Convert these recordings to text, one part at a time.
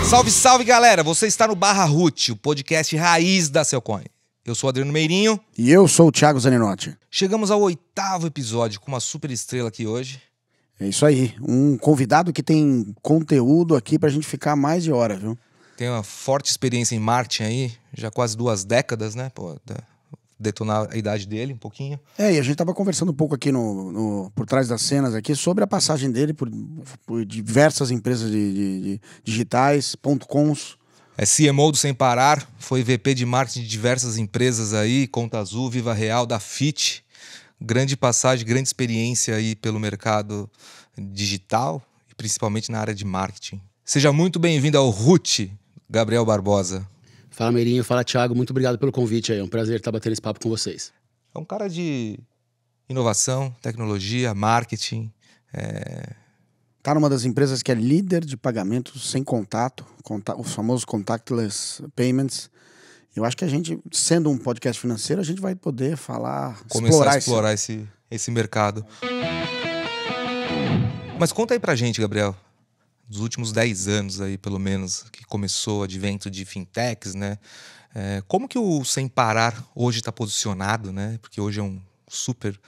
Salve, salve, galera! Você está no Barra Root, o podcast raiz da Cellcoin. Eu sou o Adriano Meirinho. E eu sou o Thiago Zaninotti. Chegamos ao 8º episódio com uma super estrela aqui hoje. É isso aí, um convidado que tem conteúdo aqui pra gente ficar mais de hora, viu? Tem uma forte experiência em marketing aí, já quase 2 décadas, né? Pô, detonar a idade dele um pouquinho. E a gente tava conversando um pouco aqui por trás das cenas aqui sobre a passagem dele por diversas empresas de digitais, .coms. É CMO do Sem Parar, foi VP de marketing de diversas empresas aí, Conta Azul, Viva Real, da Fit. Grande passagem, grande experiência aí pelo mercado digital e principalmente na área de marketing. Seja muito bem-vindo ao Root, Gabriel Barbosa. Fala, Meirinho. Fala, Thiago. Muito obrigado pelo convite aí. É um prazer estar batendo esse papo com vocês. É um cara de inovação, tecnologia, marketing. Tá numa das empresas que é líder de pagamentos sem contato, os famosos contactless payments. Eu acho que a gente, sendo um podcast financeiro, a gente vai poder começar a explorar esse mercado. Mas conta aí pra gente, Gabriel. Dos últimos 10 anos aí, pelo menos, que começou o advento de fintechs, né? Como que o Sem Parar hoje está posicionado, né? Porque hoje é um super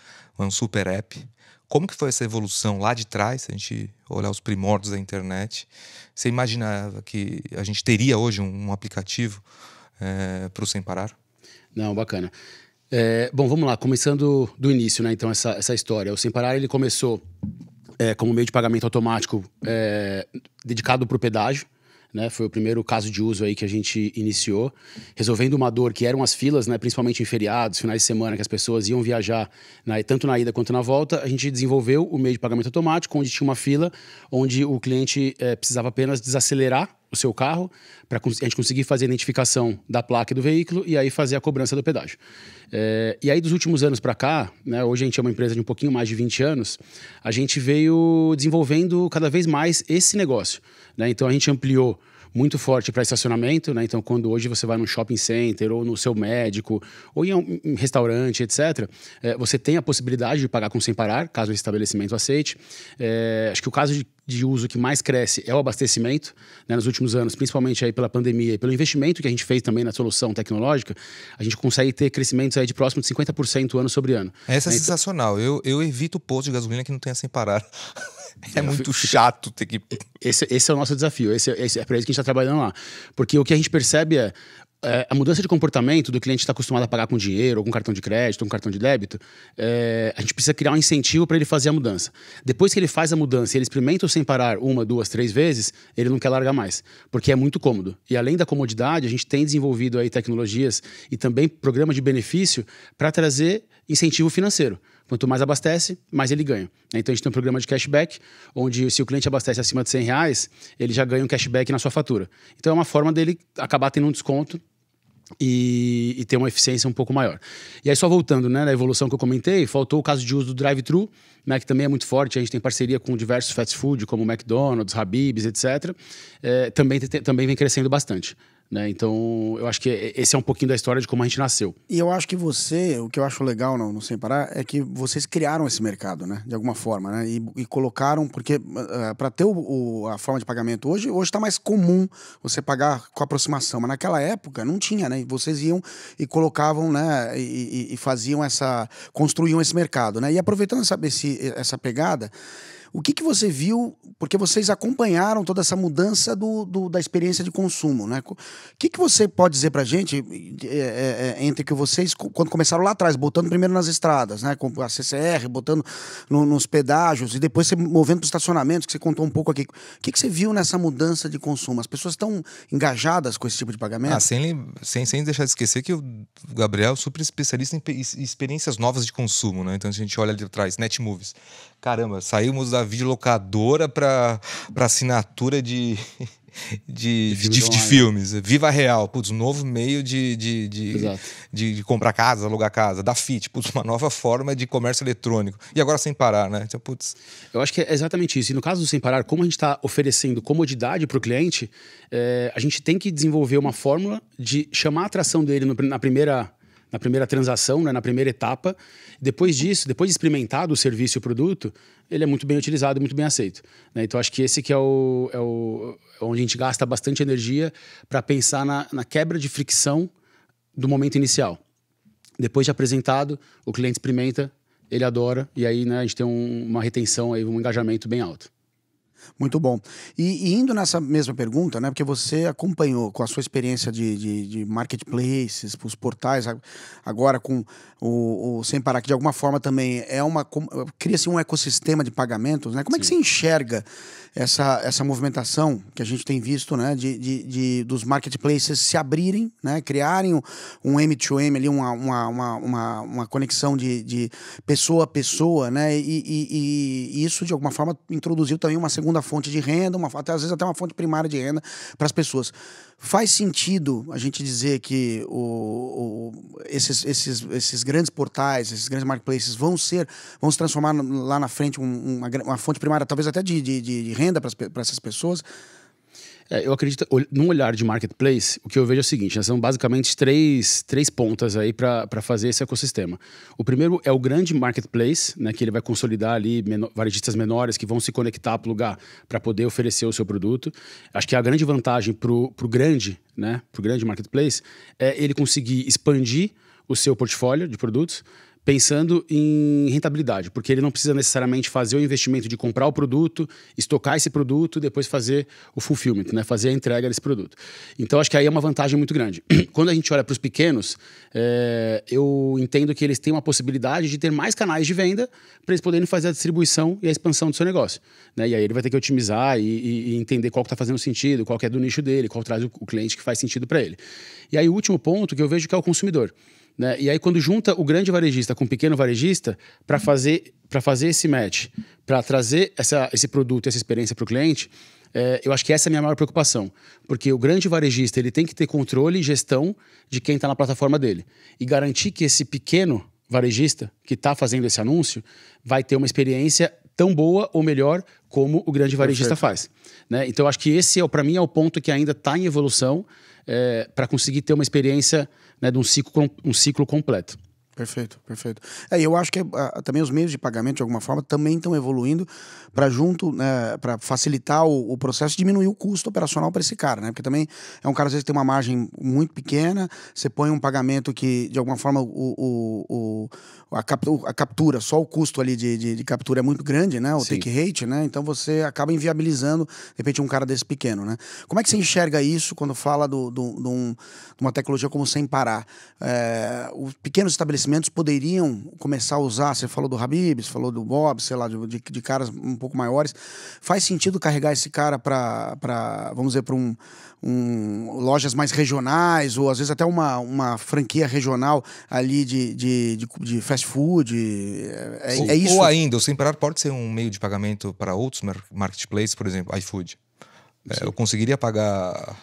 app. Como que foi essa evolução lá de trás, se a gente olhar os primórdios da internet? Você imaginava que a gente teria hoje um aplicativo para o Sem Parar? Não, bacana. Bom, vamos lá. Começando do início, né? Então, essa história. O Sem Parar, ele começou como meio de pagamento automático dedicado para o pedágio, né? Foi o primeiro caso de uso aí que a gente iniciou, resolvendo uma dor que eram as filas, né? Principalmente em feriados, finais de semana, que as pessoas iam viajar tanto na ida quanto na volta. A gente desenvolveu o meio de pagamento automático, onde tinha uma fila, onde o cliente precisava apenas desacelerar o seu carro para a gente conseguir fazer a identificação da placa e do veículo e aí fazer a cobrança do pedágio. E aí dos últimos anos para cá, né, hoje a gente é uma empresa de um pouquinho mais de 20 anos, a gente veio desenvolvendo cada vez mais esse negócio, né? Então a gente ampliou muito forte para estacionamento, né? Então, quando hoje você vai num shopping center ou no seu médico ou em um restaurante, etc., você tem a possibilidade de pagar com Sem Parar, caso o estabelecimento aceite. Acho que o caso de uso que mais cresce é o abastecimento, né? Nos últimos anos, principalmente aí pela pandemia e pelo investimento que a gente fez também na solução tecnológica, a gente consegue ter crescimentos aí de próximo de 50% ano sobre ano. Essa é sensacional. Eu evito posto de gasolina que não tenha Sem Parar. É muito chato ter que... Esse é o nosso desafio, esse é para isso que a gente está trabalhando lá. Porque o que a gente percebe a mudança de comportamento do cliente que está acostumado a pagar com dinheiro, ou com cartão de crédito, ou com cartão de débito, a gente precisa criar um incentivo para ele fazer a mudança. Depois que ele faz a mudança e ele experimenta o Sem Parar 1, 2, 3 vezes, ele não quer largar mais, porque é muito cômodo. E além da comodidade, a gente tem desenvolvido aí tecnologias e também programas de benefício para trazer incentivo financeiro. Quanto mais abastece, mais ele ganha. Então a gente tem um programa de cashback, onde se o cliente abastece acima de R$100, ele já ganha um cashback na sua fatura. Então é uma forma dele acabar tendo um desconto e ter uma eficiência um pouco maior. E aí só voltando, né, na evolução que eu comentei, faltou o caso de uso do drive-thru, né, que também é muito forte. A gente tem parceria com diversos fast food, como McDonald's, Habib's, etc. Também vem crescendo bastante. Né? Então, eu acho que esse é um pouquinho da história de como a gente nasceu. E eu acho que o que eu acho legal no Sem Parar é que vocês criaram esse mercado, né? De alguma forma, né? E colocaram, porque para ter a forma de pagamento hoje está mais comum você pagar com aproximação, mas naquela época não tinha, né? E vocês iam e colocavam, né? E faziam construíam esse mercado, né? E aproveitando essa pegada, o que você viu, porque vocês acompanharam toda essa mudança da experiência de consumo, né? O que você pode dizer pra gente entre que vocês, quando começaram lá atrás, botando primeiro nas estradas, né? Com a CCR, botando nos pedágios e depois você movendo para os estacionamentos, que você contou um pouco aqui. O que você viu nessa mudança de consumo? As pessoas estão engajadas com esse tipo de pagamento? Sem deixar de esquecer que o Gabriel é super especialista em experiências novas de consumo, né? Então, se a gente olha ali atrás, Netmovies. Caramba, saímos da videolocadora para assinatura de filmes. Viva Real, putz, um novo meio de comprar casa, alugar casa. Da Fit, putz, uma nova forma de comércio eletrônico. E agora Sem Parar, né? Então, putz. Eu acho que é exatamente isso. E no caso do Sem Parar, como a gente está oferecendo comodidade para o cliente, a gente tem que desenvolver uma fórmula de chamar a atração dele na primeira na primeira transação, né, na primeira etapa. Depois disso, depois de experimentado o serviço e o produto, ele é muito bem utilizado e muito bem aceito, né? Então, acho que esse que é onde a gente gasta bastante energia para pensar na quebra de fricção do momento inicial. Depois de apresentado, o cliente experimenta, ele adora, e aí, né, a gente tem uma retenção, aí, um engajamento bem alto. Muito bom. E indo nessa mesma pergunta, né? Porque você acompanhou com a sua experiência de marketplaces, os portais, agora com o Sem Parar, que de alguma forma também cria-se um ecossistema de pagamentos, né? Como é que você enxerga essa movimentação que a gente tem visto, né? Dos marketplaces se abrirem, né? Criarem um M2M ali, uma conexão de pessoa a pessoa, né? E isso, de alguma forma, introduziu também uma segunda fonte de renda, às vezes até uma fonte primária de renda para as pessoas. Faz sentido a gente dizer que esses grandes portais, esses grandes marketplaces vão se transformar lá na frente uma fonte primária, talvez até de renda para essas pessoas? Eu acredito, num olhar de marketplace, o que eu vejo é o seguinte, né, são basicamente três pontas aí para fazer esse ecossistema. O primeiro é o grande marketplace, né, que ele vai consolidar ali varejistas menores que vão se conectar para o lugar para poder oferecer o seu produto. Acho que a grande vantagem pro grande, né, pro grande marketplace é ele conseguir expandir o seu portfólio de produtos, pensando em rentabilidade, porque ele não precisa necessariamente fazer o investimento de comprar o produto, estocar esse produto, depois fazer o fulfillment, né? Fazer a entrega desse produto. Então, acho que aí é uma vantagem muito grande. Quando a gente olha para os pequenos, eu entendo que eles têm uma possibilidade de ter mais canais de venda para eles poderem fazer a distribuição e a expansão do seu negócio, né? E aí ele vai ter que otimizar e entender qual que está fazendo sentido, qual que é do nicho dele, qual traz o cliente que faz sentido para ele. E aí o último ponto que eu vejo que é o consumidor. Né? E aí, quando junta o grande varejista com o pequeno varejista, para fazer esse match, para trazer esse produto, essa experiência para o cliente, eu acho que essa é a minha maior preocupação. Porque o grande varejista ele tem que ter controle e gestão de quem está na plataforma dele. E garantir que esse pequeno varejista que está fazendo esse anúncio vai ter uma experiência tão boa ou melhor como o grande varejista faz. Né? Então, acho que esse, para mim, é o ponto que ainda está em evolução para conseguir ter uma experiência, né, de um ciclo completo. Perfeito, perfeito. Eu acho que também os meios de pagamento, de alguma forma, também estão evoluindo para né, para facilitar o processo e diminuir o custo operacional para esse cara, né? Porque também é um cara, às vezes, que tem uma margem muito pequena, você põe um pagamento que, de alguma forma, a captura, só o custo ali de captura é muito grande, né? O Sim. take rate, né? Então você acaba inviabilizando, de repente, um cara desse pequeno, né? Como é que você enxerga isso quando fala de uma tecnologia como Sem Parar? Os pequenos estabelecimentos poderiam começar a usar, você falou do Habib, você falou do Bob, sei lá, de caras um pouco maiores. Faz sentido carregar esse cara para vamos dizer, para lojas mais regionais, ou às vezes até uma franquia regional ali de fast food? É isso? Ou ainda, o Sem Parar pode ser um meio de pagamento para outros marketplaces, por exemplo, iFood. Eu conseguiria pagar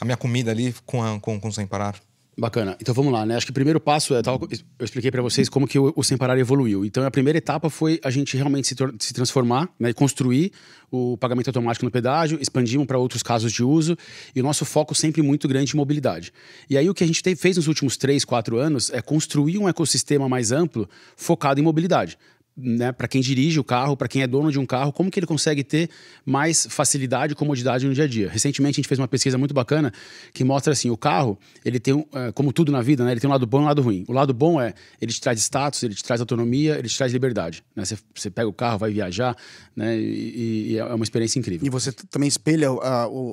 a minha comida ali com Sem Parar. Bacana. Então vamos lá, né? Acho que o primeiro passo eu expliquei para vocês como que o Sem Parar evoluiu. Então a primeira etapa foi a gente realmente se transformar, né, e construir o pagamento automático no pedágio, expandimos para outros casos de uso e o nosso foco sempre muito grande em mobilidade. E aí o que a gente fez nos últimos 3, 4 anos é construir um ecossistema mais amplo focado em mobilidade. Né, para quem dirige o carro, para quem é dono de um carro, como que ele consegue ter mais facilidade e comodidade no dia a dia. Recentemente a gente fez uma pesquisa muito bacana que mostra assim, o carro, ele tem, como tudo na vida, né, ele tem um lado bom e um lado ruim. O lado bom é, ele te traz status, ele te traz autonomia, ele te traz liberdade. Né? Você pega o carro, vai viajar, né, e é uma experiência incrível. E você também espelha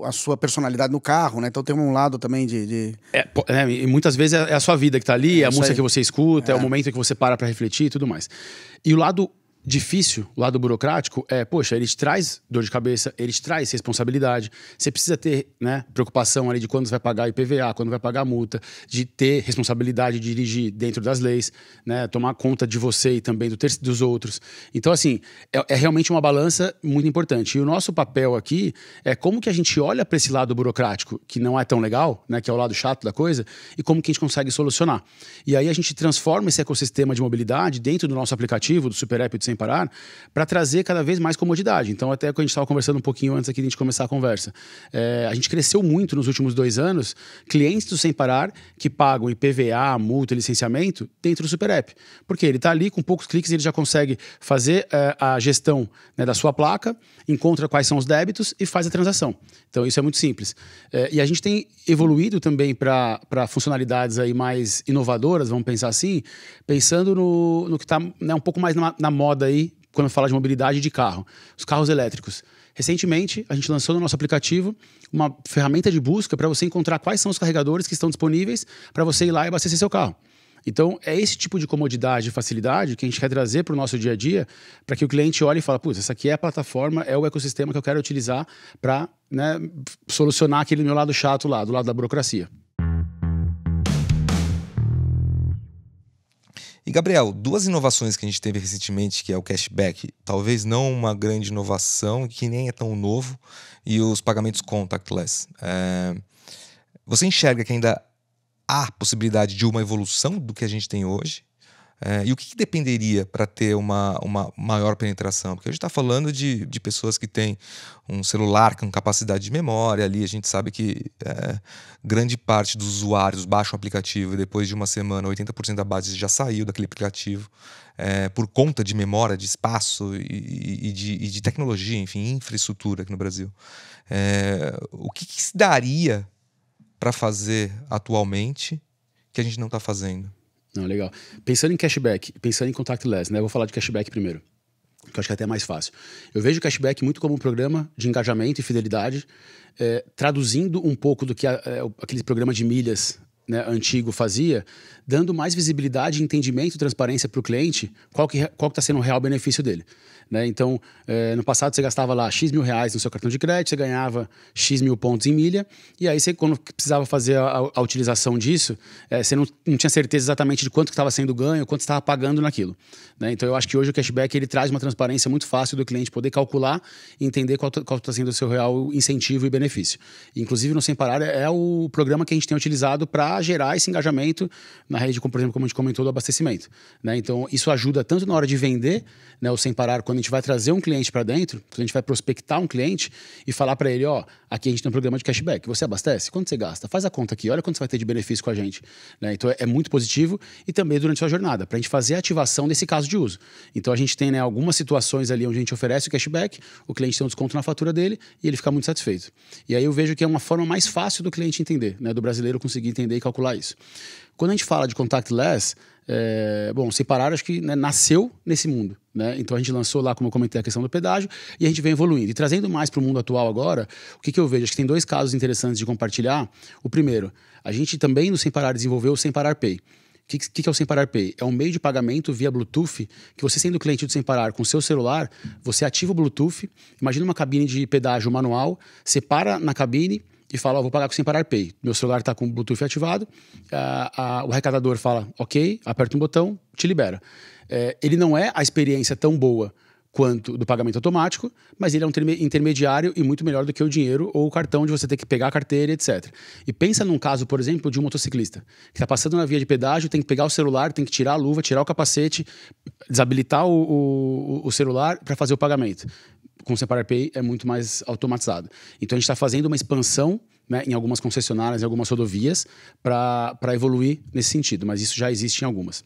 a sua personalidade no carro, né? Então tem um lado também e muitas vezes é a sua vida que está ali, é a música que você escuta, é o momento que você para refletir e tudo mais. E o lado difícil, o lado burocrático, poxa, ele te traz dor de cabeça, ele te traz responsabilidade. Você precisa ter, né, preocupação ali de quando você vai pagar IPVA, quando vai pagar a multa, de ter responsabilidade de dirigir dentro das leis, né, tomar conta de você e também dos outros. Então, assim, é realmente uma balança muito importante. E o nosso papel aqui é como que a gente olha para esse lado burocrático, que não é tão legal, né, que é o lado chato da coisa, e como que a gente consegue solucionar. E aí a gente transforma esse ecossistema de mobilidade dentro do nosso aplicativo, do Super App do Sem Sem Parar para trazer cada vez mais comodidade. Então, até quando a gente estava conversando um pouquinho antes aqui de a gente começar a conversa, a gente cresceu muito nos últimos 2 anos, clientes do Sem Parar que pagam IPVA, multa, licenciamento dentro do Super App. Porque ele está ali, com poucos cliques ele já consegue fazer a gestão, né, da sua placa, encontra quais são os débitos e faz a transação. Então, isso é muito simples. E a gente tem evoluído também para funcionalidades aí mais inovadoras, vamos pensar assim, pensando no que está, né, um pouco mais na moda aí, quando fala de mobilidade de carro, os carros elétricos. Recentemente, a gente lançou no nosso aplicativo uma ferramenta de busca para você encontrar quais são os carregadores que estão disponíveis para você ir lá e abastecer seu carro. Então, é esse tipo de comodidade e facilidade que a gente quer trazer para o nosso dia a dia, para que o cliente olhe e fale, putz, essa aqui é a plataforma, é o ecossistema que eu quero utilizar para, né, solucionar aquele meu lado chato lá, do lado da burocracia. E, Gabriel, 2 inovações que a gente teve recentemente, que é o cashback, talvez não uma grande inovação, que nem é tão novo, e os pagamentos contactless. Você enxerga que ainda há possibilidade de uma evolução do que a gente tem hoje? E o que dependeria para ter uma maior penetração? Porque a gente está falando de pessoas que têm um celular com capacidade de memória ali. A gente sabe que grande parte dos usuários baixam o aplicativo e depois de uma semana 80% da base já saiu daquele aplicativo por conta de memória, de espaço e de tecnologia, enfim, infraestrutura aqui no Brasil. O que se daria para fazer atualmente que a gente não está fazendo? Não, legal. Pensando em cashback, pensando em contactless, né? Eu vou falar de cashback primeiro, que eu acho que é até mais fácil. Eu vejo o cashback muito como um programa de engajamento e fidelidade, traduzindo um pouco do que aquele programa de milhas, né, antigo fazia, dando mais visibilidade, entendimento e transparência para o cliente qual que está sendo o real benefício dele. Né? Então, no passado você gastava lá X mil reais no seu cartão de crédito, você ganhava X mil pontos em milha, e aí você, quando precisava fazer a utilização disso, você não tinha certeza exatamente de quanto estava sendo ganho, quanto estava pagando naquilo. Né? Então, eu acho que hoje o cashback ele traz uma transparência muito fácil do cliente poder calcular e entender qual está sendo o seu real incentivo e benefício. Inclusive, no Sem Parar é o programa que a gente tem utilizado para gerar esse engajamento na rede, por exemplo, como a gente comentou, do abastecimento. Né? Então, isso ajuda tanto na hora de vender, né, o Sem Parar, quando a gente vai trazer um cliente para dentro, quando a gente vai prospectar um cliente e falar para ele, aqui a gente tem um programa de cashback, você abastece? Quanto você gasta? Faz a conta aqui, olha quanto você vai ter de benefício com a gente. Né? Então, é muito positivo e também durante a sua jornada, para a gente fazer a ativação desse caso de uso. Então, a gente tem, né, algumas situações ali onde a gente oferece o cashback, o cliente tem um desconto na fatura dele e ele fica muito satisfeito. E aí eu vejo que é uma forma mais fácil do cliente entender, né, do brasileiro conseguir entender e calcular isso. Quando a gente fala de contactless, o Sem Parar acho que, né, nasceu nesse mundo. Né? Então a gente lançou lá, como eu comentei, a questão do pedágio e a gente vem evoluindo. E trazendo mais para o mundo atual agora, o que eu vejo? Acho que tem 2 casos interessantes de compartilhar. O primeiro, a gente também no Sem Parar desenvolveu o Sem Parar Pay. O que é o Sem Parar Pay? É um meio de pagamento via Bluetooth que você, sendo cliente do Sem Parar com o seu celular, você ativa o Bluetooth, imagina uma cabine de pedágio manual, você para na cabine e fala, vou pagar com o Sem Parar Pay. Meu celular está com o Bluetooth ativado, o arrecadador fala, ok, aperta um botão, te libera. Ele não é a experiência tão boa quanto do pagamento automático, mas ele é um intermediário e muito melhor do que o dinheiro ou o cartão de você ter que pegar a carteira, etc. E pensa num caso, por exemplo, de um motociclista que está passando na via de pedágio, tem que pegar o celular, tem que tirar a luva, tirar o capacete, desabilitar o celular para fazer o pagamento. Com o Sem Parar Pay é muito mais automatizado. Então a gente está fazendo uma expansão, né, em algumas concessionárias, em algumas rodovias, para evoluir nesse sentido, mas isso já existe em algumas.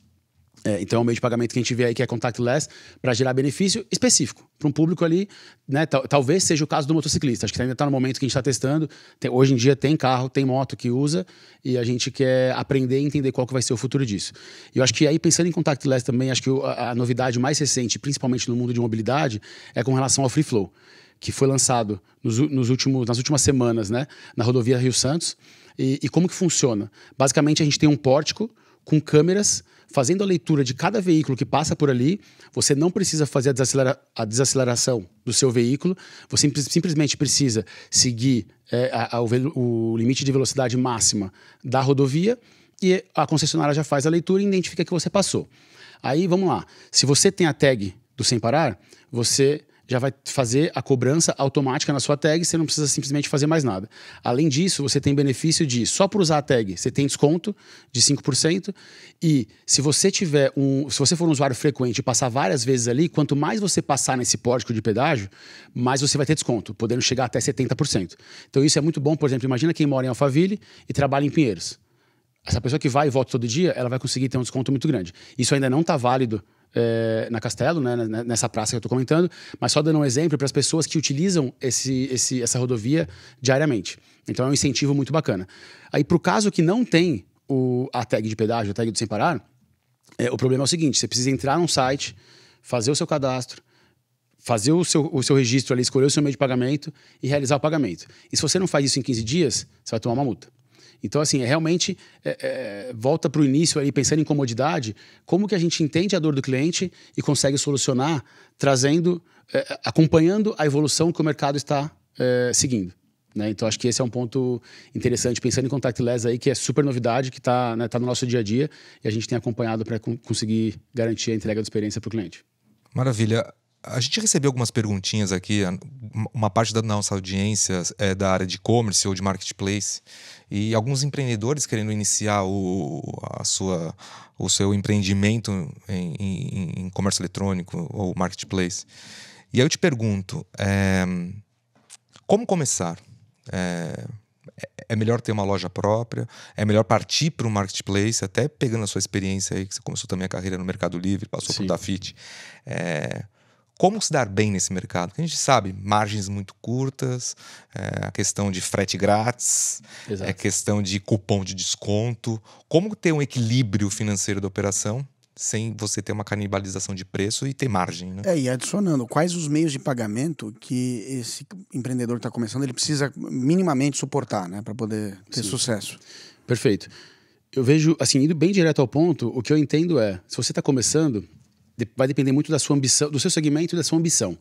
Então é um meio de pagamento que a gente vê aí que é contactless para gerar benefício específico para um público ali, né? Talvez seja o caso do motociclista. Acho que ainda está no momento que a gente está testando. Hoje em dia tem carro, tem moto que usa e a gente quer aprender e entender qual que vai ser o futuro disso. E eu acho que aí, pensando em contactless também, acho que a novidade mais recente, principalmente no mundo de mobilidade, é com relação ao Free Flow, que foi lançado nas últimas semanas, né, na rodovia Rio Santos. E como que funciona? Basicamente, a gente tem um pórtico com câmeras fazendo a leitura de cada veículo que passa por ali. Você não precisa fazer a desaceleração do seu veículo, você simplesmente precisa seguir o limite de velocidade máxima da rodovia e a concessionária já faz a leitura e identifica que você passou. Aí, vamos lá. Se você tem a tag do Sem Parar, você já vai fazer a cobrança automática na sua tag, você não precisa simplesmente fazer mais nada. Além disso, você tem benefício de, só por usar a tag, você tem desconto de 5%, e se você for um usuário frequente e passar várias vezes ali, quanto mais você passar nesse pórtico de pedágio, mais você vai ter desconto, podendo chegar até 70%. Então isso é muito bom, por exemplo, imagina quem mora em Alphaville e trabalha em Pinheiros. Essa pessoa que vai e volta todo dia, ela vai conseguir ter um desconto muito grande. Isso ainda não está válido na Castelo, né, nessa praça que eu estou comentando, mas só dando um exemplo para as pessoas que utilizam essa rodovia diariamente. Então é um incentivo muito bacana. Aí, para o caso que não tem a tag de pedágio, a tag do Sem Parar, o problema é o seguinte: você precisa entrar num site, fazer o seu cadastro, fazer o seu registro ali, escolher o seu meio de pagamento e realizar o pagamento. E se você não faz isso em 15 dias, você vai tomar uma multa. Então, assim, realmente volta para o início ali, pensando em comodidade, como que a gente entende a dor do cliente e consegue solucionar, acompanhando a evolução que o mercado está seguindo. Né? Então, acho que esse é um ponto interessante, pensando em contactless aí, que é super novidade, que está no nosso dia a dia, e a gente tem acompanhado para conseguir garantir a entrega da experiência para o cliente. Maravilha. A gente recebeu algumas perguntinhas aqui. Uma parte da nossa audiência é da área de e-commerce ou de marketplace, e alguns empreendedores querendo iniciar o seu empreendimento em comércio eletrônico ou marketplace. E aí eu te pergunto, como começar? É melhor ter uma loja própria? É melhor partir para o marketplace? Até pegando a sua experiência aí, que você começou também a carreira no Mercado Livre, passou por Dafit. Como se dar bem nesse mercado? Porque a gente sabe, margens muito curtas, a questão de frete grátis, a questão de cupom de desconto. Como ter um equilíbrio financeiro da operação sem você ter uma canibalização de preço e ter margem, né? E adicionando, quais os meios de pagamento que esse empreendedor que está começando, ele precisa minimamente suportar, né, para poder ter sucesso? Perfeito. Eu vejo, assim, indo bem direto ao ponto, o que eu entendo se você está começando, vai depender muito da sua ambição, do seu segmento e da sua ambição.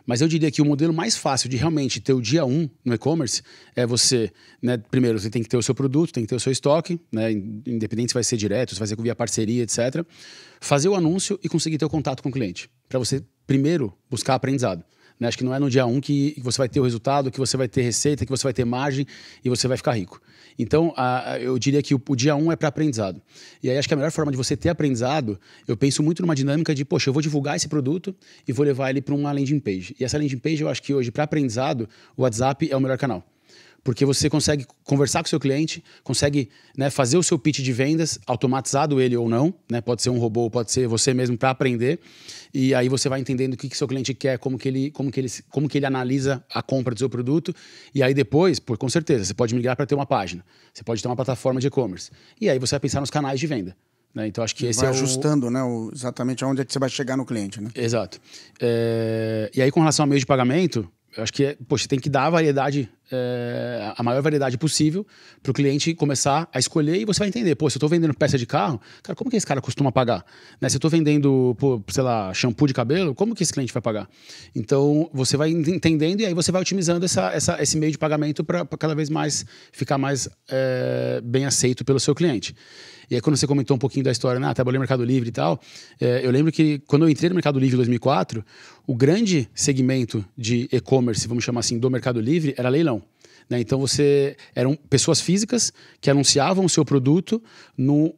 Mas eu diria que o modelo mais fácil de realmente ter o dia 1 no e-commerce é você, né, primeiro, você tem que ter o seu produto, tem que ter o seu estoque, né, independente se vai ser direto, se vai ser via parceria, etc. Fazer o anúncio e conseguir ter o contato com o cliente. Para você, primeiro, buscar aprendizado. Né? Acho que não é no dia 1 que você vai ter o resultado, que você vai ter receita, que você vai ter margem e você vai ficar rico. Então, eu diria que o dia 1 é para aprendizado. E aí acho que a melhor forma de você ter aprendizado, eu penso muito numa dinâmica de, poxa, eu vou divulgar esse produto e vou levar ele para uma landing page. E essa landing page, eu acho que hoje, para aprendizado, o WhatsApp é o melhor canal. Porque você consegue conversar com o seu cliente, consegue, né, fazer o seu pitch de vendas, automatizado ele ou não, né, pode ser um robô, pode ser você mesmo para aprender, e aí você vai entendendo o que seu cliente quer, como que ele analisa a compra do seu produto, e aí depois, com certeza, você pode migrar para ter uma página, você pode ter uma plataforma de e-commerce, e aí você vai pensar nos canais de venda. Né? Então acho que esse vai ajustando, né, exatamente aonde é que você vai chegar no cliente. Né? Exato. E aí com relação ao meio de pagamento, eu acho que você tem que dar a variedade, a maior variedade possível para o cliente começar a escolher, e você vai entender, se eu estou vendendo peça de carro, cara, como que esse cara costuma pagar? Né? Se eu estou vendendo, sei lá, shampoo de cabelo, como que esse cliente vai pagar? Então, você vai entendendo e aí você vai otimizando esse meio de pagamento para cada vez mais ficar mais bem aceito pelo seu cliente. E aí, quando você comentou um pouquinho da história, trabalhei no Mercado Livre e tal, eu lembro que quando eu entrei no Mercado Livre em 2004, o grande segmento de e-commerce, vamos chamar assim, do Mercado Livre, era leilão. Né? Então, eram pessoas físicas que anunciavam o seu produto no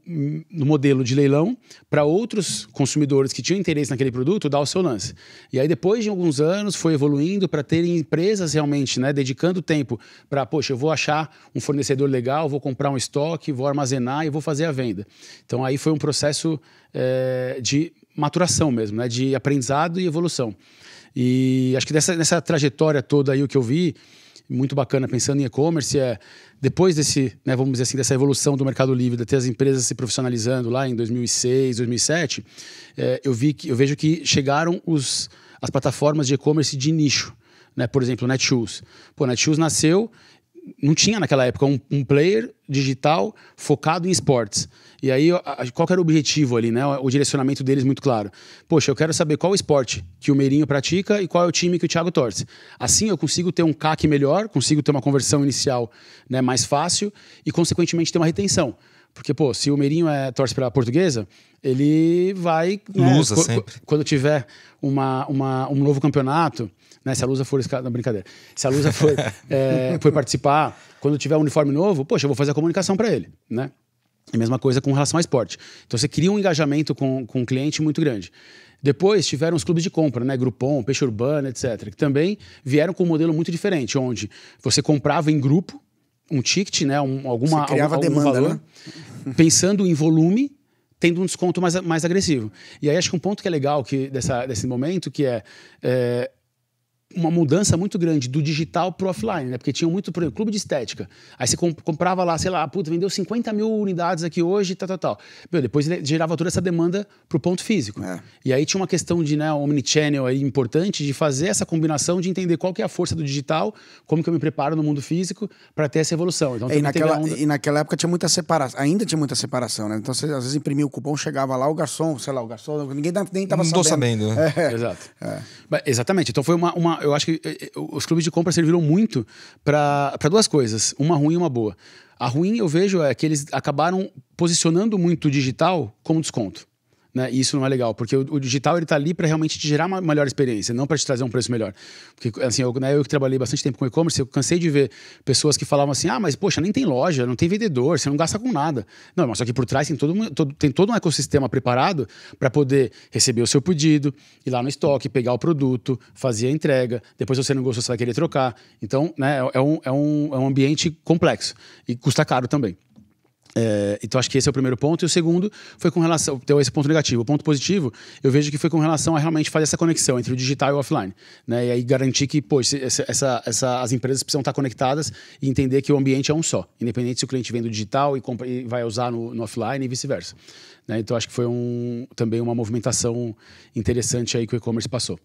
modelo de leilão para outros consumidores que tinham interesse naquele produto dar o seu lance. E aí, depois de alguns anos, foi evoluindo para terem empresas realmente, né, dedicando tempo para, poxa, eu vou achar um fornecedor legal, vou comprar um estoque, vou armazenar e vou fazer a venda. Então, aí foi um processo de maturação mesmo, né, de aprendizado e evolução. E acho que nessa trajetória toda aí, o que eu vi muito bacana pensando em e-commerce depois vamos dizer assim, dessa evolução do Mercado Livre, de ter as empresas se profissionalizando lá em 2006, 2007, eu vejo que chegaram as plataformas de e-commerce de nicho, né? Por exemplo, o Netshoes. Netshoes nasceu, não tinha naquela época um player digital focado em esportes. E aí, qual que era o objetivo ali, né? O direcionamento deles muito claro. Poxa, eu quero saber qual o esporte que o Meirinho pratica e qual é o time que o Thiago torce. Assim eu consigo ter um CAC melhor, consigo ter uma conversão inicial, né, mais fácil e, consequentemente, ter uma retenção. Porque, pô, se o Meirinho torce pra Portuguesa, ele vai... Né, Lusa sempre. Quando tiver um novo campeonato, né, se a Lusa for... Não, brincadeira. Se a Lusa for, for participar, quando tiver um uniforme novo, poxa, eu vou fazer a comunicação para ele, né? A mesma coisa com relação ao esporte. Então você cria um engajamento com o cliente muito grande. Depois tiveram os clubes de compra, né? Groupon, Peixe Urbano, etc. Que também vieram com um modelo muito diferente, onde você comprava em grupo um ticket, né? Você criava algum demanda, valor, né? Pensando em volume, tendo um desconto mais agressivo. E aí acho que um ponto que é legal desse momento, que é uma mudança muito grande do digital pro offline, né? Porque tinha muito, por exemplo, clube de estética. Aí você comprava lá, sei lá, puta, vendeu 50 mil unidades aqui hoje, tal. Meu, depois ele gerava toda essa demanda pro ponto físico. E aí tinha uma questão de, né, omnichannel aí importante de fazer essa combinação, de entender qual que é a força do digital, como que eu me preparo no mundo físico para ter essa evolução. Então, e naquela época tinha muita separação, ainda tinha muita separação, né? Então você às vezes imprimia o cupom, chegava lá, o garçom, ninguém nem tava Não tô sabendo. Exato. Exatamente. Então foi eu acho que os clubes de compra serviram muito para duas coisas, uma ruim e uma boa. A ruim, eu vejo, é que eles acabaram posicionando muito o digital como desconto. Né? E isso não é legal, porque o digital ele tá ali para realmente te gerar uma melhor experiência, não para te trazer um preço melhor. Porque assim, eu que trabalhei bastante tempo com e-commerce, eu cansei de ver pessoas que falavam assim: mas poxa, nem tem loja, não tem vendedor, você não gasta com nada. Não, mas só que por trás tem todo um ecossistema preparado para poder receber o seu pedido, ir lá no estoque, pegar o produto, fazer a entrega, depois você não gostou, você vai querer trocar. Então, né, é um ambiente complexo e custa caro também. Então acho que esse é o primeiro ponto. E o segundo foi com relação... Então esse ponto negativo. O ponto positivo, eu vejo que foi com relação a realmente fazer essa conexão entre o digital e o offline. Né? E aí garantir que, pô, as empresas precisam estar conectadas e entender que o ambiente é um só. Independente se o cliente vem do digital e vai usar no offline e vice-versa. Né? Então acho que foi também uma movimentação interessante aí que o e-commerce passou.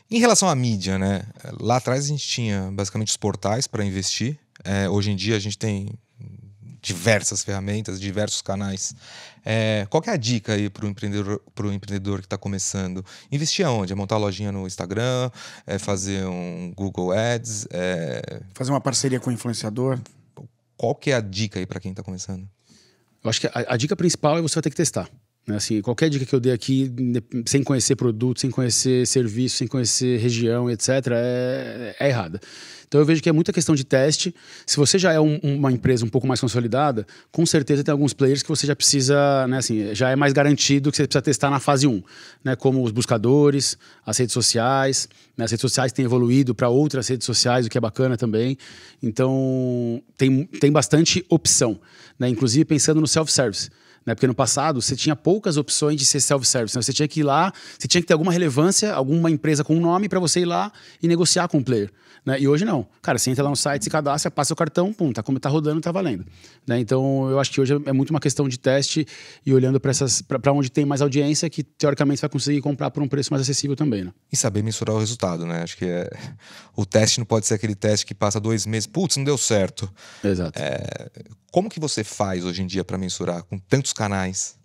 Em relação à mídia, né? Lá atrás a gente tinha basicamente os portais para investir. Hoje em dia a gente tem diversas ferramentas, diversos canais. Qual que é a dica aí para o empreendedor que está começando? Investir aonde? Montar uma lojinha no Instagram? Fazer um Google Ads? Fazer uma parceria com o influenciador? Qual que é a dica aí para quem está começando? Eu acho que a dica principal é você vai ter que testar. Assim, qualquer dica que eu dei aqui, sem conhecer produto, sem conhecer serviço, sem conhecer região, etc., é errada. Então eu vejo que é muita questão de teste. Se você já é uma empresa um pouco mais consolidada, com certeza tem alguns players que você já precisa, né, assim, já é mais garantido que você precisa testar na fase 1, né, como os buscadores, as redes sociais. Né, as redes sociais têm evoluído para outras redes sociais, o que é bacana também. Então tem bastante opção, né, inclusive pensando no self-service. Né? Porque no passado você tinha poucas opções de ser self-service. Né? Você tinha que ir lá, você tinha que ter alguma relevância, alguma empresa com um nome para você ir lá e negociar com o player. Né? E hoje não. Cara, você entra lá no site, se cadastra, passa o cartão, pum, tá, como tá rodando, tá valendo. Né? Então eu acho que hoje é muito uma questão de teste e olhando para onde tem mais audiência, que teoricamente você vai conseguir comprar por um preço mais acessível também. Né? E saber mensurar o resultado, né? Acho que o teste não pode ser aquele teste que passa 2 meses, putz, não deu certo. Exato. Como que você faz hoje em dia para mensurar com tantos canais?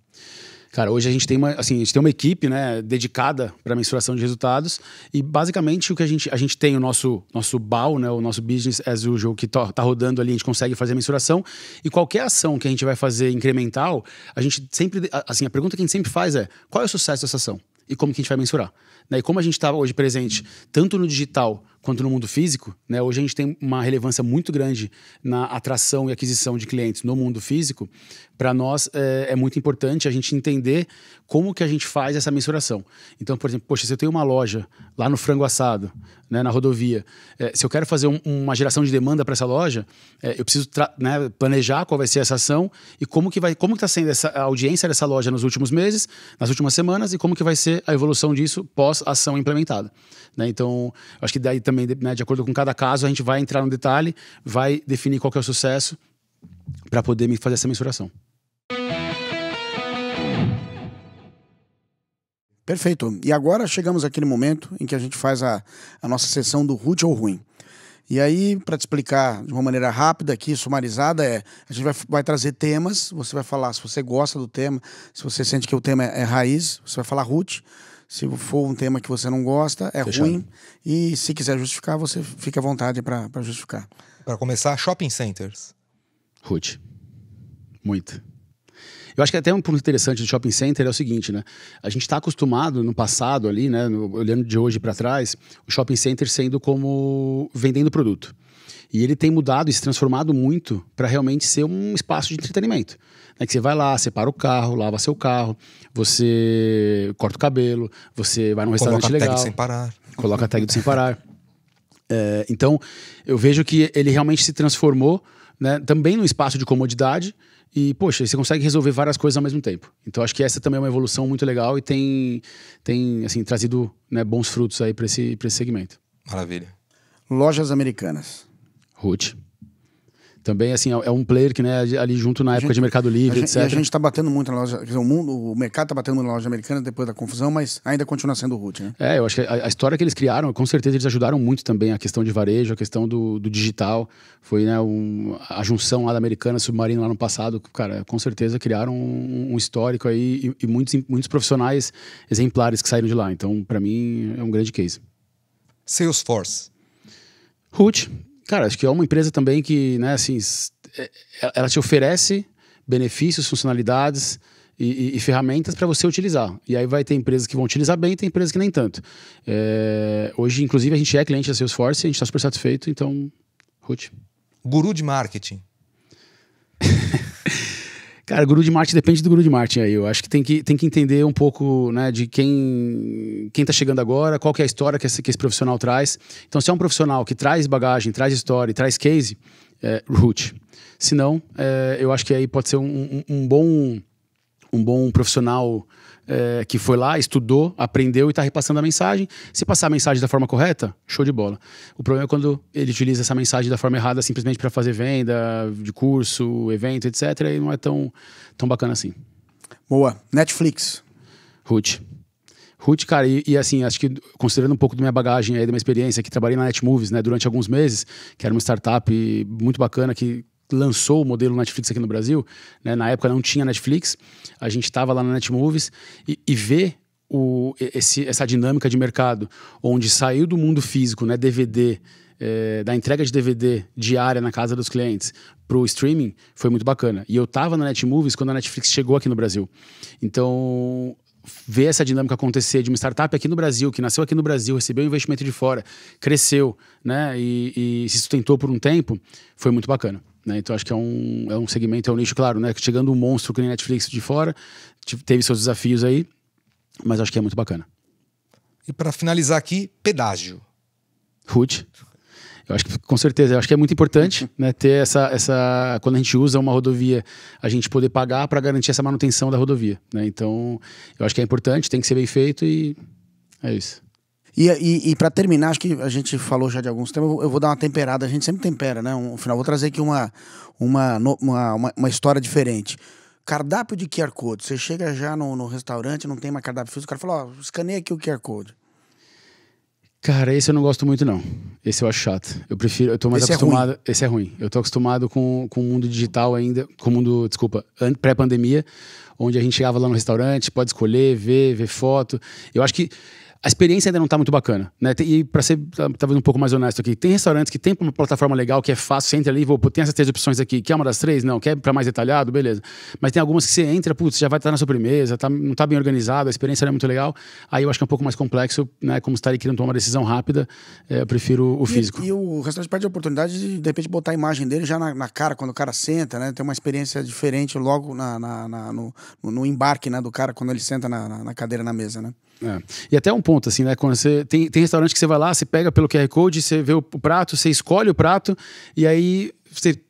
Cara, hoje a gente tem uma equipe, né, dedicada para mensuração de resultados e basicamente o que a gente tem o nosso BAU, né, o nosso business as usual que tá rodando ali, a gente consegue fazer a mensuração e qualquer ação que a gente vai fazer incremental, a gente sempre, assim, a pergunta que a gente sempre faz é: qual é o sucesso dessa ação? E como que a gente vai mensurar? Né? E como a gente está hoje presente tanto no digital quanto no mundo físico, né? Hoje a gente tem uma relevância muito grande na atração e aquisição de clientes no mundo físico. Para nós é muito importante a gente entender como que a gente faz essa mensuração. Então, por exemplo, poxa, se eu tenho uma loja lá no Frango Assado, né, na rodovia, se eu quero fazer uma geração de demanda para essa loja, eu preciso né, planejar qual vai ser essa ação e como que está sendo a audiência dessa loja nos últimos meses, nas últimas semanas e como que vai ser a evolução disso pós-ação implementada. Né? Então, acho que daí também, né, de acordo com cada caso, a gente vai entrar no detalhe, vai definir qual que é o sucesso para poder fazer essa mensuração. Perfeito. E agora chegamos àquele momento em que a gente faz a nossa sessão do Ruth ou Ruim. E aí, para te explicar de uma maneira rápida aqui, sumarizada, a gente vai trazer temas, você vai falar se você gosta do tema, se você sente que o tema é raiz, você vai falar Ruth. Se for um tema que você não gosta, é Fechado. ruim. E se quiser justificar, você fica à vontade para justificar. Para começar, shopping centers. Ruth. Muito. Eu acho que até um ponto interessante do shopping center é o seguinte, né? A gente está acostumado no passado ali, né? Olhando de hoje para trás, o shopping center sendo como vendendo produto. E ele tem mudado e se transformado muito para realmente ser um espaço de entretenimento. Né? Que você vai lá, separa o carro, lava seu carro, você corta o cabelo, você vai num restaurante legal. Coloca a tag sem parar. Coloca a tag do sem parar. Então, eu vejo que ele realmente se transformou, né, também num espaço de comodidade e, poxa, você consegue resolver várias coisas ao mesmo tempo. Então, acho que essa também é uma evolução muito legal e tem assim, trazido, né, bons frutos aí para esse segmento. Maravilha. Lojas Americanas. Ruth. Também, assim, é um player que, né, ali junto na época de Mercado Livre, etc. E a gente está batendo muito na loja... Quer dizer, o mercado está batendo muito na loja americana depois da confusão, mas ainda continua sendo o Ruth, né? Eu acho que a história que eles criaram, com certeza eles ajudaram muito também a questão de varejo, a questão do digital. Foi, né, a junção lá da Americana Submarino lá no passado. Cara, com certeza criaram um histórico aí e muitos profissionais exemplares que saíram de lá. Então, para mim, é um grande case. Salesforce. Ruth. Cara, acho que é uma empresa também que, né, assim, ela te oferece benefícios, funcionalidades e ferramentas para você utilizar. E aí vai ter empresas que vão utilizar bem e tem empresas que nem tanto. Hoje, inclusive, a gente é cliente da Salesforce e a gente está super satisfeito, então, Ruth. Guru de marketing. Cara, guru de marketing depende do guru de marketing aí. Eu acho que tem que entender um pouco, né, de quem tá chegando agora, qual que é a história que esse profissional traz. Então, se é um profissional que traz bagagem, traz história, traz case, Ruth. Se não, eu acho que aí pode ser um bom profissional que foi lá, estudou, aprendeu e está repassando a mensagem. Se passar a mensagem da forma correta, show de bola. O problema é quando ele utiliza essa mensagem da forma errada simplesmente para fazer venda de curso, evento, etc. E não é tão bacana assim. Boa. Netflix. Ruth, cara, e assim, acho que considerando um pouco da minha bagagem aí, da minha experiência, que trabalhei na Netmovies, né, durante alguns meses, que era uma startup muito bacana que lançou o modelo Netflix aqui no Brasil, né? Na época não tinha Netflix, a gente estava lá na Netmovies e ver essa dinâmica de mercado, onde saiu do mundo físico, né, DVD, da entrega de DVD diária na casa dos clientes para o streaming, foi muito bacana. E eu estava na Netmovies quando a Netflix chegou aqui no Brasil. Então, ver essa dinâmica acontecer de uma startup aqui no Brasil, que nasceu aqui no Brasil, recebeu investimento de fora, cresceu, né, e se sustentou por um tempo, foi muito bacana. Né? Então acho que é um segmento, é um nicho, claro, né? Chegando um monstro que nem Netflix de fora, teve seus desafios aí, mas acho que é muito bacana. E para finalizar aqui, pedágio. Ruth. Eu acho que, com certeza, eu acho que é muito importante, né, ter essa quando a gente usa uma rodovia, a gente poder pagar para garantir essa manutenção da rodovia. Né? Então, eu acho que é importante, tem que ser bem feito e é isso. E para terminar, acho que a gente falou já de alguns temas, eu vou dar uma temperada, a gente sempre tempera, né? Vou trazer aqui uma história diferente. Cardápio de QR Code. Você chega já no restaurante, não tem mais cardápio físico, o cara fala, escaneia aqui o QR Code. Cara, esse eu não gosto muito, não. Esse eu acho chato. Eu tô mais acostumado... ruim. Esse é ruim. Eu tô acostumado com o mundo digital ainda, com o mundo, pré-pandemia, onde a gente chegava lá no restaurante, pode escolher, ver foto. Eu acho que a experiência ainda não tá muito bacana, né? E para ser talvez um pouco mais honesto aqui, tem restaurantes que tem uma plataforma legal, que é fácil, você entra ali, tem essas 3 opções aqui, quer uma das 3? Não, quer para mais detalhado? Beleza. Mas tem algumas que você entra, já vai estar na sobremesa, não tá bem organizado, a experiência não é muito legal, aí eu acho que é um pouco mais complexo, né? Como você tá ali querendo tomar uma decisão rápida, eu prefiro o físico. E o restaurante perde a oportunidade de repente, botar a imagem dele já na cara, quando o cara senta, né? Tem uma experiência diferente logo no embarque, né, do cara, quando ele senta na cadeira, na mesa, né? E até um ponto, assim, né? Quando você tem restaurante que você vai lá, você pega pelo QR Code, você vê o prato, você escolhe o prato, e aí você.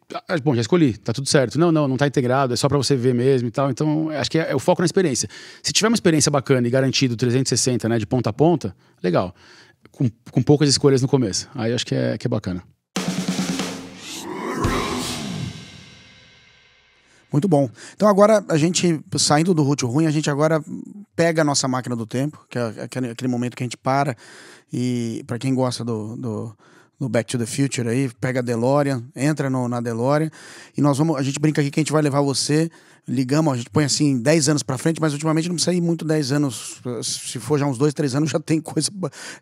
Bom, já escolhi, tá tudo certo. Não tá integrado, é só pra você ver mesmo e tal. Então, acho que é o foco na experiência. Se tiver uma experiência bacana e garantido 360, né, de ponta a ponta, legal. Com poucas escolhas no começo. Aí acho que é bacana. Muito bom. Então agora, a gente, saindo do Ruth ruim, a gente agora pega a nossa máquina do tempo, que é aquele momento que a gente para, e para quem gosta do Back to the Future aí, pega a DeLorean, entra na DeLorean, e a gente brinca aqui que a gente vai levar você ligamos, a gente põe assim 10 anos para frente, mas ultimamente não precisa ir muito 10 anos. Se for já uns 2, 3 anos, já tem coisa,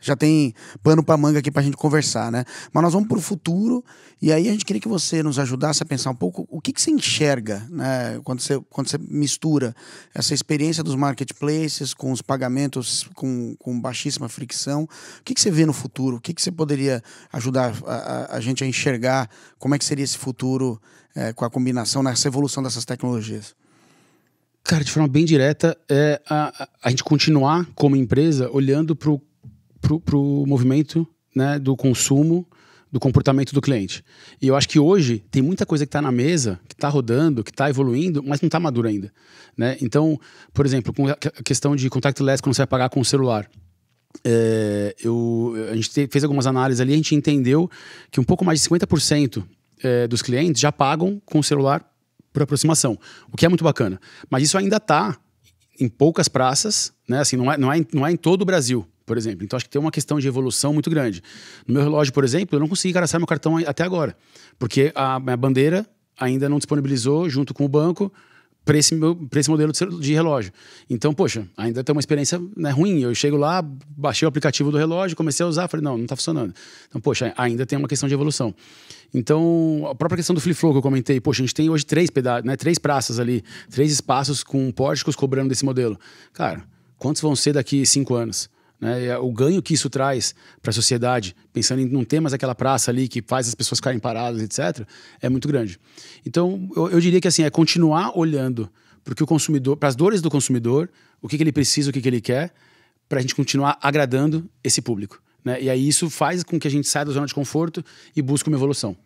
já tem pano para manga aqui pra gente conversar, né? Mas nós vamos pro futuro e aí a gente queria que você nos ajudasse a pensar um pouco o que você enxerga, né? Quando você mistura essa experiência dos marketplaces com os pagamentos com baixíssima fricção, o que você vê no futuro? O que você poderia ajudar a gente a enxergar como é que seria esse futuro com a combinação, nessa evolução dessas tecnologias? Cara, de forma bem direta, é a gente continuar como empresa olhando pro movimento, né, do consumo, do comportamento do cliente. E eu acho que hoje tem muita coisa que está na mesa, que está rodando, que está evoluindo, mas não está madura ainda, né? Então, por exemplo, com a questão de contactless, quando você vai pagar com o celular, a gente fez algumas análises ali, a gente entendeu que um pouco mais de 50% dos clientes já pagam com o celular por aproximação, o que é muito bacana. Mas isso ainda está em poucas praças, né? Assim, não é em todo o Brasil, por exemplo. Então acho que tem uma questão de evolução muito grande. No meu relógio, por exemplo, eu não consegui cadastrar meu cartão até agora, porque a minha bandeira ainda não disponibilizou junto com o banco para esse modelo de relógio. Então, poxa, ainda tem uma experiência, né, ruim. Eu chego lá, baixei o aplicativo do relógio, comecei a usar, falei, não está funcionando. Então, poxa, ainda tem uma questão de evolução. Então, a própria questão do Free Flow que eu comentei, poxa, a gente tem hoje 3 praças ali, 3 espaços com pórticos cobrando desse modelo. Cara, quantos vão ser daqui 5 anos? Né? O ganho que isso traz para a sociedade, pensando em não ter mais aquela praça ali que faz as pessoas ficarem paradas, etc., é muito grande. Então, eu diria que assim, é continuar olhando para as dores do consumidor, o que ele precisa, o que ele quer, para a gente continuar agradando esse público. Né? E aí isso faz com que a gente saia da zona de conforto e busque uma evolução.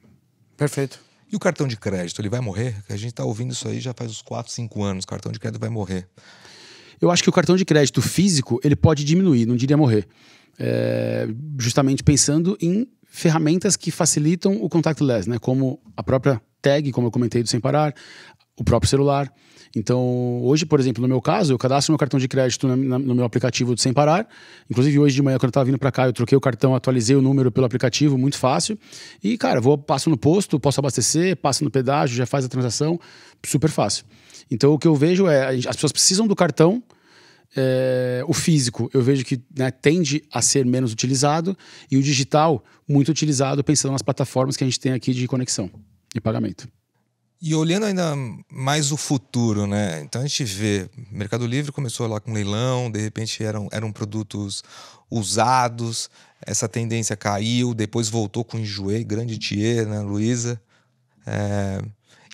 Perfeito. E o cartão de crédito, ele vai morrer? A gente está ouvindo isso aí já faz uns 4, 5 anos. O cartão de crédito vai morrer. Eu acho que o cartão de crédito físico ele pode diminuir, não diria morrer. Justamente pensando em ferramentas que facilitam o contactless, né? Como a própria tag, como eu comentei do Sem Parar, o próprio celular. Então, hoje, por exemplo, no meu caso, eu cadastro meu cartão de crédito no meu aplicativo do Sem Parar. Inclusive, hoje de manhã, quando eu estava vindo para cá, eu troquei o cartão, atualizei o número pelo aplicativo, muito fácil. E, cara, passo no posto, posso abastecer, passo no pedágio, já faz a transação, super fácil. Então, o que eu vejo as pessoas precisam do cartão, o físico eu vejo que, né, tende a ser menos utilizado e o digital muito utilizado pensando nas plataformas que a gente tem aqui de conexão e pagamento. E olhando ainda mais o futuro, né? Então a gente vê, Mercado Livre começou lá com leilão, de repente eram produtos usados, essa tendência caiu, depois voltou com Enjoei, grande Thier, né, Luiza.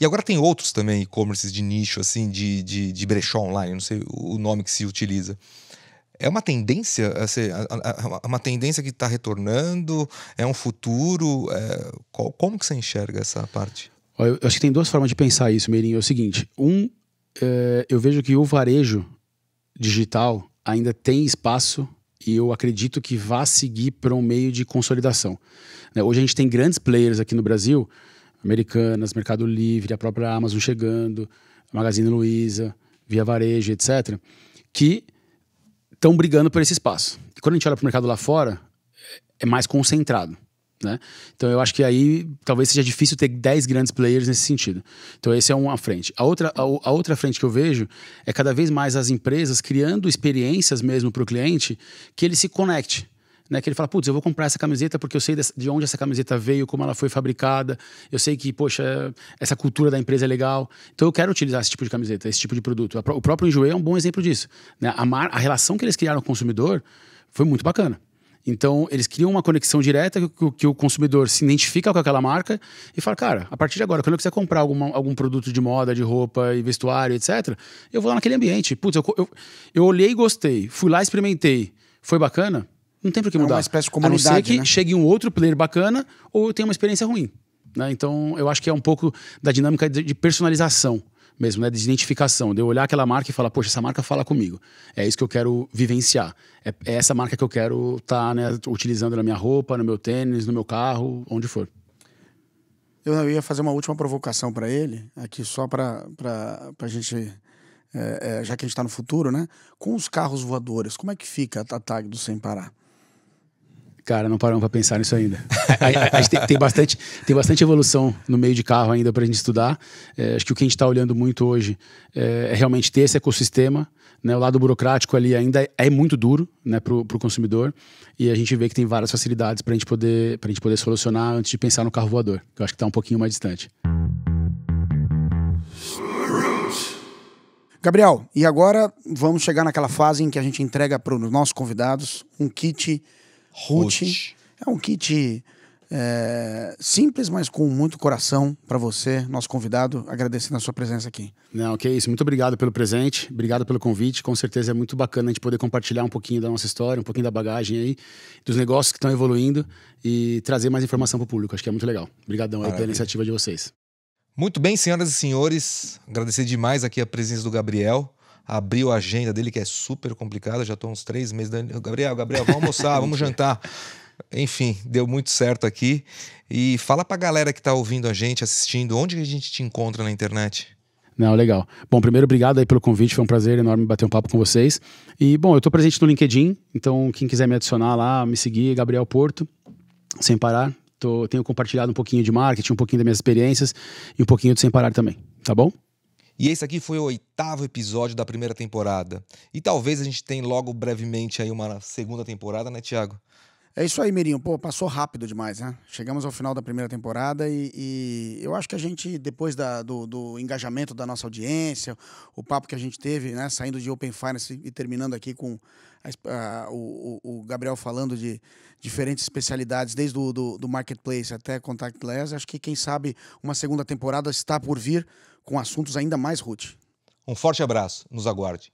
E agora tem outros também e-commerces de nicho, assim, de brechó online, não sei o nome que se utiliza. É uma tendência, uma tendência que está retornando? É um futuro? Como que você enxerga essa parte? Eu acho que tem 2 formas de pensar isso, Meirinho. É o seguinte, eu vejo que o varejo digital ainda tem espaço e eu acredito que vai seguir para um meio de consolidação. Né? Hoje a gente tem grandes players aqui no Brasil, Americanas, Mercado Livre, a própria Amazon chegando, Magazine Luiza, Via Varejo, etc., que estão brigando por esse espaço. E quando a gente olha para o mercado lá fora, é mais concentrado. Né? Então eu acho que aí talvez seja difícil ter 10 grandes players nesse sentido. Então esse é uma frente. A outra frente que eu vejo é cada vez mais as empresas criando experiências mesmo para o cliente que ele se conecte. Né, que ele fala, putz, eu vou comprar essa camiseta porque eu sei de onde essa camiseta veio, como ela foi fabricada, eu sei que, poxa, essa cultura da empresa é legal, então eu quero utilizar esse tipo de camiseta, esse tipo de produto. O próprio Enjoei é um bom exemplo disso. Né? A relação que eles criaram com o consumidor foi muito bacana. Então, eles criam uma conexão direta que o consumidor se identifica com aquela marca e fala, cara, a partir de agora, quando eu quiser comprar algum produto de moda, de roupa e vestuário, etc., eu vou lá naquele ambiente. Putz, eu olhei e gostei, fui lá, experimentei, foi bacana, não tem por que mudar. É uma espécie de comunidade, a não ser que né? chegue um outro player bacana ou eu tenha uma experiência ruim. Né? Então, eu acho que é um pouco da dinâmica de personalização mesmo, né? De identificação, de eu olhar aquela marca e falar, poxa, essa marca fala comigo. É isso que eu quero vivenciar. É essa marca que eu quero estar, né, utilizando na minha roupa, no meu tênis, no meu carro, onde for. Eu ia fazer uma última provocação para ele, aqui só para a gente, já que a gente está no futuro, né? Com os carros voadores, como é que fica a tag do Sem Parar? Cara, não paramos para pensar nisso ainda. A gente tem bastante evolução no meio de carro ainda para a gente estudar. Acho que o que a gente está olhando muito hoje é realmente ter esse ecossistema, né? O lado burocrático ali ainda é muito duro, né, para o consumidor, e a gente vê que tem várias facilidades para a gente poder solucionar antes de pensar no carro voador, que eu acho que está um pouquinho mais distante. Gabriel, e agora vamos chegar naquela fase em que a gente entrega para os nossos convidados um kit Root. É um kit simples, mas com muito coração para você, nosso convidado, agradecendo a sua presença aqui. Não, que isso. Muito obrigado pelo presente, obrigado pelo convite. Com certeza é muito bacana a gente poder compartilhar um pouquinho da nossa história, um pouquinho da bagagem aí, dos negócios que estão evoluindo e trazer mais informação para o público. Acho que é muito legal. Obrigadão aí pela iniciativa de vocês. Muito bem, senhoras e senhores, agradecer demais aqui a presença do Gabriel. Abriu a agenda dele, que é super complicada, já estou uns 3 meses dando... Gabriel, vamos almoçar, vamos jantar. Enfim, deu muito certo aqui. E fala pra galera que tá ouvindo a gente, assistindo, onde a gente te encontra na internet? Não, legal. Bom, primeiro, obrigado aí pelo convite, foi um prazer enorme bater um papo com vocês. E, bom, eu tô presente no LinkedIn, então quem quiser me adicionar lá, me seguir, Gabriel Porto, sem parar. Tenho compartilhado um pouquinho de marketing, um pouquinho das minhas experiências e um pouquinho de Sem Parar também, tá bom? E esse aqui foi o 8º episódio da primeira temporada. E talvez a gente tenha logo brevemente aí uma segunda temporada, né, Thiago? É isso aí, Mirinho. Pô, passou rápido demais, né? Chegamos ao final da primeira temporada e eu acho que a gente, depois do engajamento da nossa audiência, o papo que a gente teve, né, saindo de Open Finance e terminando aqui com o Gabriel falando de diferentes especialidades, desde do Marketplace até Contactless, acho que, quem sabe, uma segunda temporada está por vir com assuntos ainda mais root. Um forte abraço, nos aguarde.